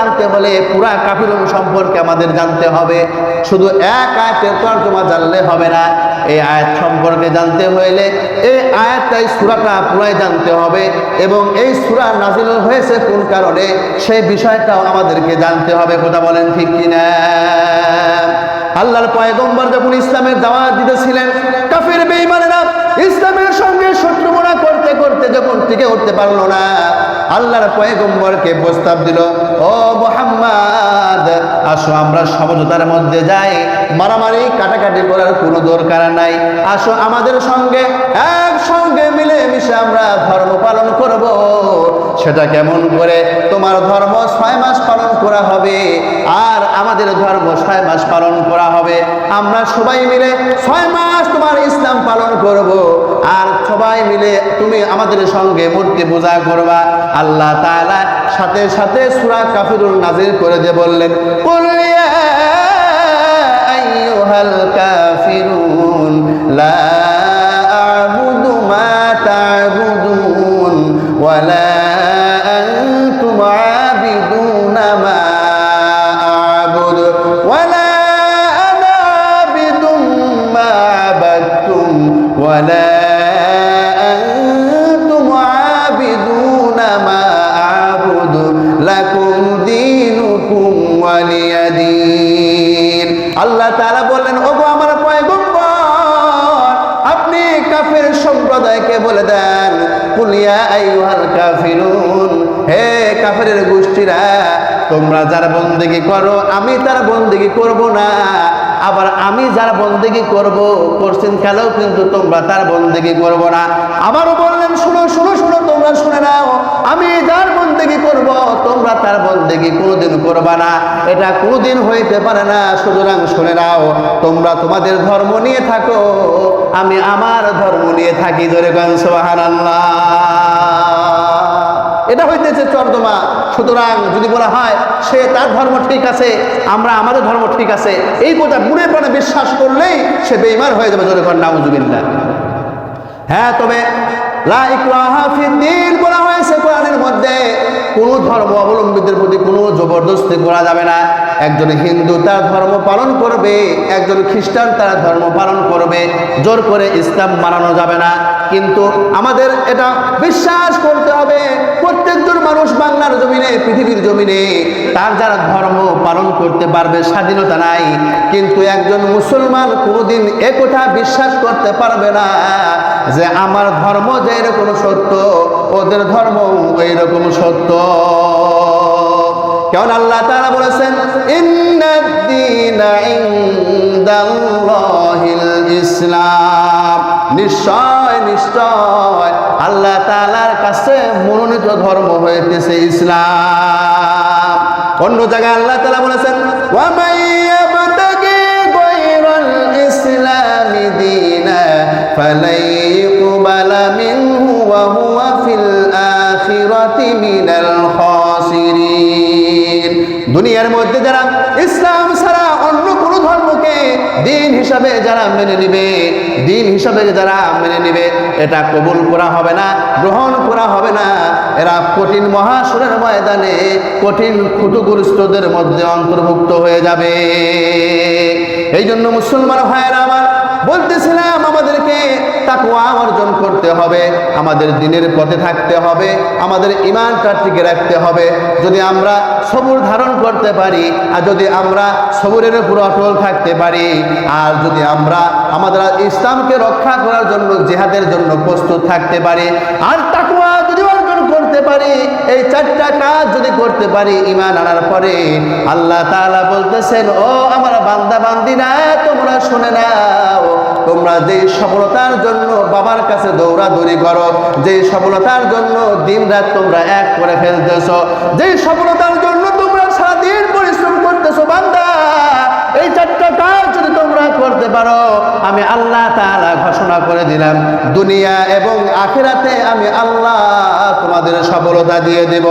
জানতে হলে পুরা কাফিরুন সম্পর্কে আমাদের জানতে হবে। শুধু এক আয়াতের তরজমা জানলে হবে না, এই আয়াত সম্পর্কে জানতে হইলে এই আয়াতটাই সূরাটা পুরাই জানতে হবে এবং এই সূরা নাযিল হয়েছে কোন কারণে সেই বিষয়টাও আমাদেরকে জানতে হবে। কথা বলেন ঠিক কিনা? আল্লাহর পয়গম্বর যখন ইসলামের দাওয়াত দিতেছিলেন, কাফির বেঈমানেরা ইসলামের সঙ্গে শত্রুতা করতে করতে যখন টিকে উঠতে পারলো না, আল্লাহর পয়গম্বরকে প্রস্তাব দিল, ও মুহাম্মদ, আসো আমরা সমঝোতার মধ্যে যাই, মারামারি কাটাকাটি করার কোনো দরকার নাই। আসো আমাদের সঙ্গে একসঙ্গে মিলে মিশে আমরা ধর্ম পালন করব। সেটা কেমন করে? তোমার ধর্ম 6 মাস পালন করা হবে আর আমাদের ধর্ম 6 মাস পালন করা হবে। আমরা সবাই মিলে 6 মাস তোমার ইসলাম পালন করব আর সবাই মিলে তুমি আমাদের সঙ্গে মূর্তি পূজা করবা। আল্লাহ তাআলা সাথে সাথে সূরা কাফিরুন নাযিল করে দিয়ে বললেন, কুল ইয়া আইয়ুহাল কাফিরুন লা আ'বুদু মা তা'বুদুন ওয়া লা আনতুম আ'বিদুনা মা আ'বুদু ওয়া লা আনা আ'বিদুম মা আ'বাদতুম ওয়া লা আল্লাহ তাআলা বললেন, ওগো আমার পয়গম্বর, আপনি কাফের সম্প্রদায়কে বলে দেন, কুল ইয়া আইয়ুহাল কাফিরুন, হে কাফেরের গোষ্ঠীরা, তোমরা যার বন্দেগী করো আমি তার বন্দেগী করব না, আবার আমি যার বন্দেগী করব পরদিন কালেও কিন্তু তোমরা তার বন্দেগী করব না। আবারও বললেন, শুনো শুনো শুনো, তোমরা শুনে নাও, আমি যার বন্দেগী করব তোমরা তার বন্দেগী কোনোদিন করবা না, এটা কোনোদিন হইতে পারে না। সুতরাং শুনে নাও, তোমরা তোমাদের ধর্ম নিয়ে থাকো, আমি আমার ধর্ম নিয়ে থাকি। ধরে গান সুবহানাল্লাহ। এটা হইতেছে তর্জমা। সুতরাং যদি বলা হয় সে তার ধর্ম ঠিক আছে, আমরা আমাদের ধর্ম ঠিক আছে, এই কথা মনে প্রাণে বিশ্বাস করলেই সে বেঈমান হয়ে যাবে। জোরে করেন নাউযুবিল্লাহ। হ্যাঁ, তবে লা ইকরাহা ফিদ্দীন বলা হয়েছে কোরআনের মধ্যে, কোনো ধর্ম অবলম্বীদের প্রতি কোনো জবরদস্তি করা যাবে না। একজন হিন্দু তার ধর্ম পালন করবে, একজন খ্রিস্টান তার ধর্ম পালন করবে, জোর করে ইসলাম মানানো যাবে না। কিন্তু আমাদের এটা বিশ্বাস করতে হবে, প্রত্যেকজন মানুষ বাংলার জমিনে, পৃথিবীর জমিনে তার যারা ধর্ম পালন করতে পারবে, স্বাধীনতা নাই। কিন্তু একজন মুসলমান কোনোদিন একথা বিশ্বাস করতে পারবে না যে আমার ধর্ম যে এরকম সত্য, ওদের ধর্ম এইরকম সত্য। কারণ আল্লাহ তাআলা বলেছেন, ইন্নাদ-দীনা ইনদাল্লাহিল ইসলাম, নিশ্চয় নিশ্চয় আল্লাহ তাআলার কাছে মনোনীত ধর্ম হইতেছে ইসলাম। অন্য জায়গায় আল্লাহ তাআলা বলেছেন, ওয়া মান ইয়াবতাগি গায়রাল ইসলামি দীনা ফালাই ইউকবালা মিনহু ওয়া হুয়া ফিল আখিরাতি মিনাল খাসিরিন। দুনিয়ার মধ্যে যারা ইসলাম ছাড়া অন্য কোনো ধর্মকে দিন হিসাবে যারা মেনে নিবে, দিন হিসাবে যারা মেনে নিবে, এটা কবুল করা হবে না, গ্রহণ করা হবে না। এরা কঠিন মহাসুরের ময়দানে কঠিন ক্ষতিগ্রস্তদের মধ্যে অন্তর্ভুক্ত হয়ে যাবে। এই জন্য মুসলমান ভাইয়েরা আমার, বলতেছিলাম আমাদেরকে তাকওয়া অর্জন করতে হবে, আমাদের দ্বীনের পথে থাকতে হবে, আমাদের ঈমানটা টিকে রাখতে হবে। যদি আমরা সবর ধারণ করতে পারি, আর যদি আমরা সবরের উপর অটল থাকতে পারি, আর যদি আমরা আমাদের ইসলামকে রক্ষা করার জন্য জিহাদের জন্য প্রস্তুত থাকতে পারি, আর তাকওয়া যদি অর্জন করতে পারি, এই 4টা কাজ যদি করতে পারি ঈমান আনার পরে, আল্লাহ তাআলা বলতেছেন, ও আমার বান্দা বান্দিরা, তোমরা শুনে নাও, তোমরা যে সফলতার জন্য বাবার কাছে দৌড়াদৌড়ি করো, যে সফলতার জন্য দিনরাত তোমরা এক করে ফেলতেছো, যে সফলতার জন্য তোমরা সারাদিন পরিশ্রম করতেছো, বান্দা, এই 4টা কাজ যদি তোমরা করতে পারো, আমি আল্লাহ তাআলা ঘোষণা করে দিলাম, দুনিয়া এবং আখিরাতে আমি আল্লাহ তোমাদের সফলতা দিয়ে দেব।